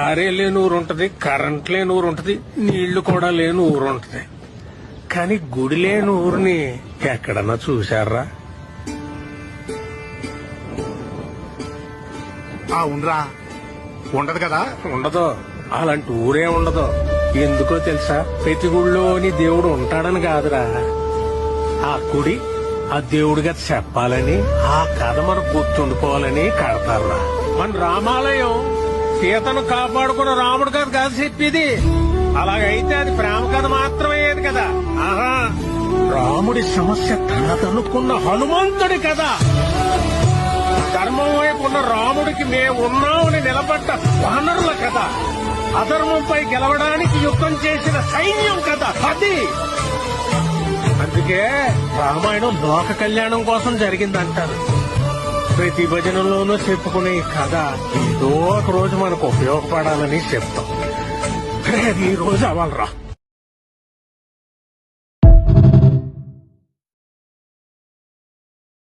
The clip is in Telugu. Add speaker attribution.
Speaker 1: ఆరే లేని ఊరు ఉంటది, కరెంట్ లేని ఊరు ఉంటది, నీళ్లు కూడా లేని ఊరు ఉంటది. కానీ గుడి లేని ఊరిని ఎక్కడన్నా చూశారా?
Speaker 2: ఉండరా ఉండదు కదా.
Speaker 1: ఉండదు, అలాంటి ఊరే ఉండదు. ఎందుకో తెలుసా? ప్రతి గుడిలోని దేవుడు ఉంటాడని కాదురా, ఆ గుడి ఆ దేవుడిగా చెప్పాలని, ఆ కథ మనకు గుర్తుండిపోవాలని కడతారా. మన రామాలయం సీతను కాపాడుకున్న రాముడు కథ కాదు చెప్పేది. అలాగైతే అది ప్రేమ కథ మాత్రమయ్యేది కదా. ఆహా, రాముడి సమస్య తనదనుకున్న హనుమంతుడి కదా. ధర్మం వైపు ఉన్న రాముడికి మేమున్నామని నిలబడ్డ వానరుల కథ. అధర్మంపై గెలవడానికి యుద్ధం చేసిన సైన్యం కథ అది. అందుకే రామాయణం లోక కళ్యాణం కోసం జరిగిందంటారు. ప్రతి భజనలోనూ చెప్పుకునే ఈ కథ ఏదో ఒక రోజు మనకు ఉపయోగపడాలని చెప్తాం. ఈ రోజు అవ్వాలరా.